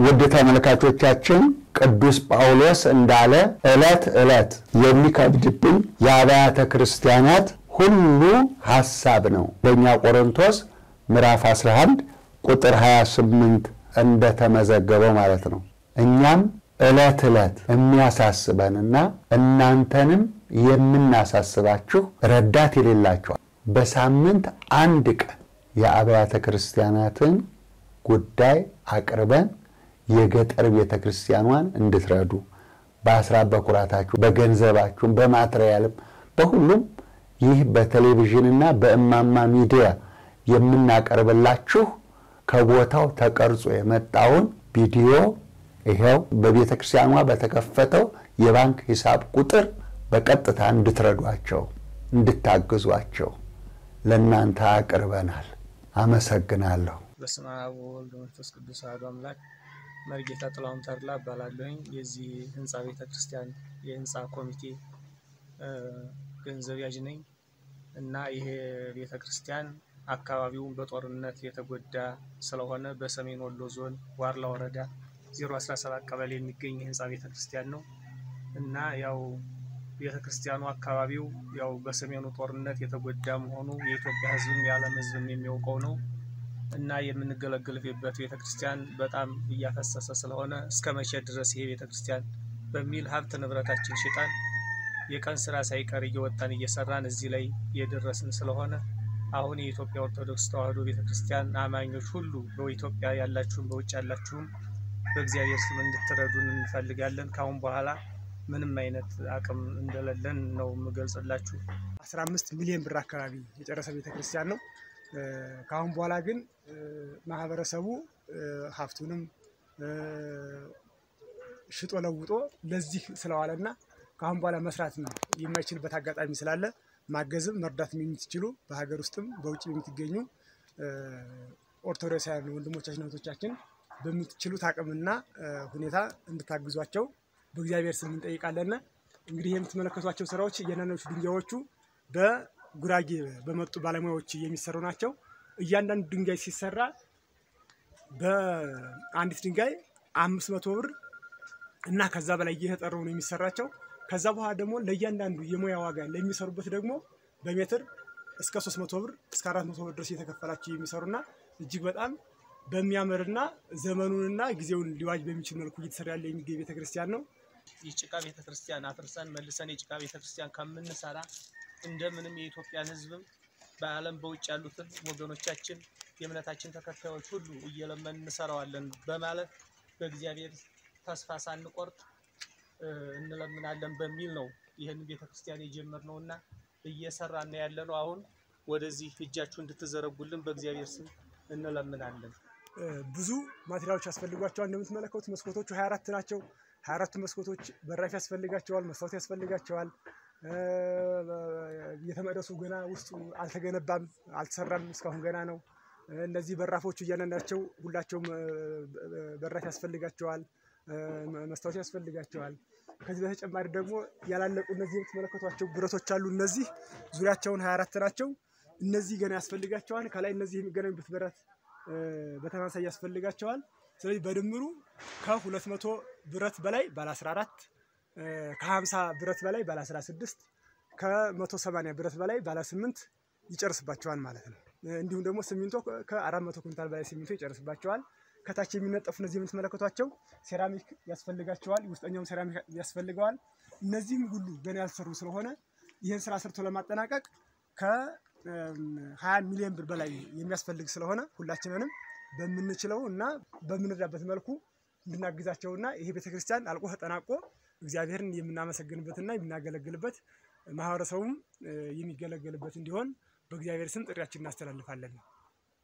ውድ ተመልካቾቻችን ቅዱስ ጳውሎስ እንዳለ ዕለት የሚከብድብኝ የአብያተ ክርስቲያናት ሁሉ ሐሳብ ነው በእኛ ቆሮንቶስ ምዕራፍ 11 ቁጥር 28 እንደተመዘገበው ማለት ነው። እኛም ዕለት የሚያሳስበንና እናንተንም የምናሳስባችሁ ረዳት የሌላችሁ በሳምንት አንድ ቀን የአብያተ ክርስቲያናትን ጉዳይ አቅርበን የገጠር ቤተክርስቲያኗን እንድትረዱ በአስራት በኩራታችሁ በገንዘባችሁ በማትሪያልም በሁሉም ይህ በቴሌቪዥንና በእማማ ሚዲያ የምናቀርብላችሁ ከቦታው ተቀርጾ የመጣውን ቪዲዮ ይሄው በቤተክርስቲያኗ በተከፈተው የባንክ ሂሳብ ቁጥር በቀጥታ እንድትረዷቸው እንድታግዟቸው ለእናንተ አቅርበናል። አመሰግናለሁ። በስመ አብ ወወልድ ወመንፈስ ቅዱስ አሐዱ አምላክ። መርጌታ ጥላሁን ተድላ እባላለሁ። የዚህ ህንጻ ቤተክርስቲያን የህንጻ ኮሚቴ ገንዘብ ያዥ ነኝ እና ይሄ ቤተክርስቲያን አካባቢውን በጦርነት የተጎዳ ስለሆነ በሰሜን ወሎ ዞን ዋርላ ወረዳ 017 ቀበሌ የሚገኝ ህንጻ ቤተክርስቲያን ነው እና ያው ቤተክርስቲያኑ አካባቢው ያው በሰሜኑ ጦርነት የተጎዳ መሆኑ የኢትዮጵያ ህዝብም የዓለም ህዝብም የሚያውቀው ነው እና የምንገለገልበት ቤተክርስቲያን በጣም እያፈሰሰ ስለሆነ እስከመቼ ድረስ ይሄ ቤተክርስቲያን በሚል ሀብት ንብረታችን ሽጣን የቀን ስራ ሳይቀር እየወጣን እየሰራን እዚህ ላይ የደረስን ስለሆነ አሁን የኢትዮጵያ ኦርቶዶክስ ተዋሕዶ ቤተክርስቲያን አማኞች ሁሉ በኢትዮጵያ ያላችሁም በውጭ ያላችሁም በእግዚአብሔር ስም እንድትረዱን እንፈልጋለን። ካሁን በኋላ ምንም አይነት አቅም እንደሌለን ነው የምገልጽላችሁ። 15 ሚሊዮን ብር አካባቢ የጨረሰ ቤተክርስቲያን ነው። ካሁን በኋላ ግን ማህበረሰቡ ሀብቱንም ሽጦ ለውጦ ለዚህ ስለዋለና ካሁን በኋላ መስራት ነው የማይችልበት አጋጣሚ ስላለ ማገዝም መርዳትም የምትችሉ በሀገር ውስጥም በውጭ የምትገኙ ኦርቶዶክሳውያን ወንድሞቻችን እህቶቻችን በምትችሉት አቅምና ሁኔታ እንድታግዟቸው በእግዚአብሔር ስም እንጠይቃለን። እንግዲህ የምትመለከቷቸው ስራዎች የናኖቹ ድንጋዮቹ በጉራጌ በመጡ ባለሙያዎች የሚሰሩ ናቸው። እያንዳንዱ ድንጋይ ሲሰራ በአንዲት ድንጋይ 500 ብር እና ከዛ በላይ እየተጠሩ ነው የሚሰራቸው። ከዛ በኋላ ደግሞ ለእያንዳንዱ የሙያ ዋጋ ለሚሰሩበት ደግሞ በሜትር እስከ 300 ብር እስከ 400 ብር ድረስ የተከፈላቸው የሚሰሩና እጅግ በጣም በሚያምርና ዘመኑንና ጊዜውን ሊዋጅ በሚችል መልኩ እየተሰራ ያለ የሚገኝ ቤተክርስቲያን ነው። የጭቃ ቤተክርስቲያን አፍርሰን መልሰን የጭቃ ቤተክርስቲያን ከምንሰራ እንደምንም የኢትዮጵያን ህዝብም በዓለም በውጭ ያሉትን ወገኖቻችን የእምነታችን ተከታዮች ሁሉ እየለመን እንሰራዋለን በማለት በእግዚአብሔር ተስፋ ሳንቆርጥ እንለምናለን በሚል ነው ይሄን ቤተክርስቲያን የጀመርነውና እየሰራን ያለነው። አሁን ወደዚህ እጃችሁ እንድትዘረጉልን በእግዚአብሔር ስም እንለምናለን። ብዙ ማቴሪያሎች ያስፈልጓቸዋል። እንደምትመለከቱት መስኮቶቹ 24 ናቸው። 24 መስኮቶች በራፍ ያስፈልጋቸዋል፣ መስታወት ያስፈልጋቸዋል። የተመደሱ ገና ውስጡ አልተገነባም አልተሰራም እስካሁን ገና ነው። እነዚህ በራፎቹ እያንዳንዳቸው ሁላቸውም በራፍ ያስፈልጋቸዋል፣ መስታወት ያስፈልጋቸዋል። ከዚህ በተጨማሪ ደግሞ ያላለቁ እነዚህ የምትመለከቷቸው ብረቶች አሉ። እነዚህ ዙሪያቸውን 24 ናቸው። እነዚህ ገና ያስፈልጋቸዋል። ከላይ እነዚህ የሚገናኙበት ብረት በተመሳሳይ ያስፈልጋቸዋል። ስለዚህ በድምሩ ከ200 ብረት በላይ ባለ 14 ከ50 ብረት በላይ ባለ 16 ከ180 ብረት በላይ ባለ 8 ይጨርስባቸዋል ማለት ነው። እንዲሁም ደግሞ ሲሚንቶ ከ400 ኩንታል በላይ ሲሚንቶ ይጨርስባቸዋል። ከታች የሚነጠፉ እነዚህ የምትመለከቷቸው ሴራሚክ ያስፈልጋቸዋል። ውስጠኛው ሴራሚክ ያስፈልጋል። እነዚህም ሁሉ ገና ያልሰሩ ስለሆነ ይሄን ስራ ሰርቶ ለማጠናቀቅ ከ20 ሚሊዮን ብር በላይ የሚያስፈልግ ስለሆነ ሁላችንንም በመንችለው እና በመንረዳበት መልኩ እንድናግዛቸውና ይሄ ቤተክርስቲያን አልቆ ተጠናቆ እግዚአብሔርን የምናመሰግንበትና የምናገለግልበት ማህበረሰቡም የሚገለገልበት እንዲሆን በእግዚአብሔር ስም ጥሪያችንን እናስተላልፋለን።